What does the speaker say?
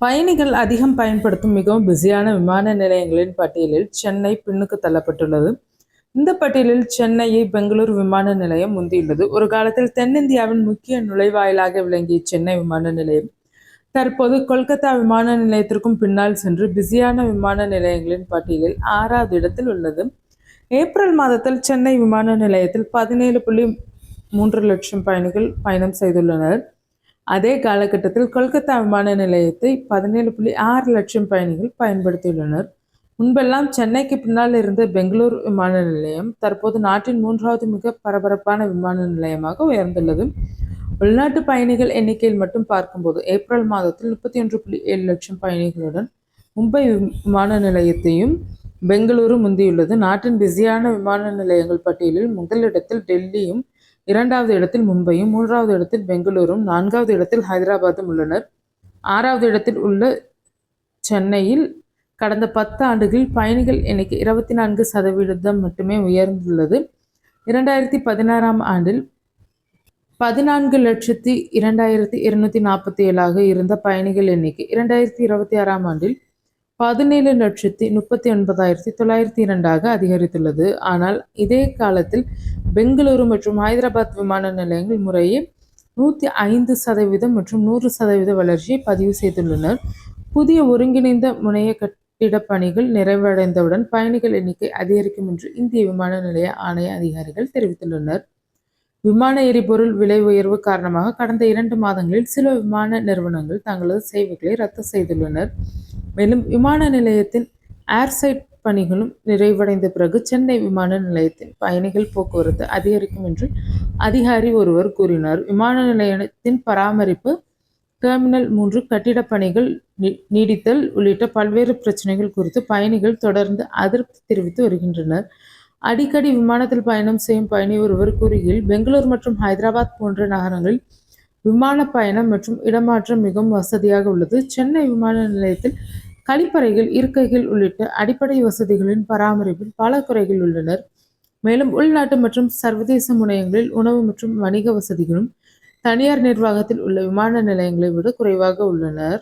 பயணிகள் அதிகம் பயன்படுத்தும் மிகவும் பிஸியான விமான நிலையங்களின் பட்டியலில் சென்னை பின்னுக்கு தள்ளப்பட்டுள்ளது. இந்த பட்டியலில் சென்னையை பெங்களூரு விமான நிலையம் முந்தியுள்ளது. ஒரு காலத்தில் தென்னிந்தியாவின் முக்கிய நுழைவாயிலாக விளங்கிய சென்னை விமான நிலையம் தற்போது கொல்கத்தா விமான நிலையத்திற்கும் பின்னால் சென்று பிஸியான விமான நிலையங்களின் பட்டியலில் 6வது இடத்தில் உள்ளது. ஏப்ரல் மாதத்தில் சென்னை விமான நிலையத்தில் 17.3 லட்சம் பயணிகள் பயணம் செய்துள்ளனர். அதே காலகட்டத்தில் கொல்கத்தா விமான நிலையத்தை 17.6 லட்சம் பயணிகள் பயன்படுத்தியுள்ளனர். முன்பெல்லாம் சென்னைக்கு பின்னால் இருந்த பெங்களூர் விமான நிலையம் தற்போது நாட்டின் 3வது மிக பரபரப்பான விமான நிலையமாக உயர்ந்துள்ளது. உள்நாட்டு பயணிகள் எண்ணிக்கையில் மட்டும் பார்க்கும்போது ஏப்ரல் மாதத்தில் 31.7 லட்சம் பயணிகளுடன் மும்பை விமான நிலையத்தையும் பெங்களூரு முந்தியுள்ளது. நாட்டின் பிஸியான விமான நிலையங்கள் பட்டியலில் முதலிடத்தில் டெல்லியும், 2வது இடத்தில் மும்பையும், 3வது இடத்தில் பெங்களூரும், 4வது இடத்தில் ஹைதராபாத்தும் உள்ளனர். 6வது இடத்தில் உள்ள சென்னையில் கடந்த 10 ஆண்டுகளில் பயணிகள் எண்ணிக்கை 24% மட்டுமே உயர்ந்துள்ளது. 2016ஆம் ஆண்டில் 14,02,247 இருந்த பயணிகள் எண்ணிக்கை 2026ஆம் ஆண்டில் 17,39,902 அதிகரித்துள்ளது. ஆனால் இதே காலத்தில் பெங்களூரு மற்றும் ஹைதராபாத் விமான நிலையங்கள் முறையே 105% மற்றும் 100% வளர்ச்சியை பதிவு செய்துள்ளனர். புதிய ஒருங்கிணைந்த முனைய கட்டிடப் பணிகள் நிறைவடைந்தவுடன் பயணிகள் எண்ணிக்கை அதிகரிக்கும் என்று இந்திய விமான நிலைய ஆணைய அதிகாரிகள் தெரிவித்துள்ளனர். விமான எரிபொருள் விலை உயர்வு காரணமாக கடந்த 2 மாதங்களில் சில விமான நிறுவனங்கள் தங்களது சேவைகளை ரத்து செய்துள்ளனர். மேலும் விமான நிலையத்தின் ஏர்சைட் பணிகளும் நிறைவடைந்த பிறகு சென்னை விமான நிலையத்தின் பயணிகள் போக்குவரத்து அதிகரிக்கும் என்று அதிகாரி ஒருவர் கூறினார். விமான நிலையத்தின் பராமரிப்பு, டெர்மினல் 3 கட்டிடப் பணிகள் நீடித்தல் உள்ளிட்ட பல்வேறு பிரச்சனைகள் குறித்து பயணிகள் தொடர்ந்து அதிருப்தி தெரிவித்து வருகின்றனர். அடிக்கடி விமானத்தில் பயணம் செய்யும் பயணி ஒருவர் கூறுகையில், பெங்களூர் மற்றும் ஹைதராபாத் போன்ற நகரங்களில் விமான பயணம் மற்றும் இடமாற்றம் மிகவும் வசதியாக உள்ளது. சென்னை விமான நிலையத்தில் கழிப்பறைகள், இருக்கைகள் உள்ளிட்ட அடிப்படை வசதிகளின் பராமரிப்பில் பல குறைகள் உள்ளனர். மேலும் உள்நாட்டு மற்றும் சர்வதேச முனையங்களில் உணவு மற்றும் வணிக வசதிகளும் தனியார் நிர்வாகத்தில் உள்ள விமான நிலையங்களை விட குறைவாக உள்ளனர்.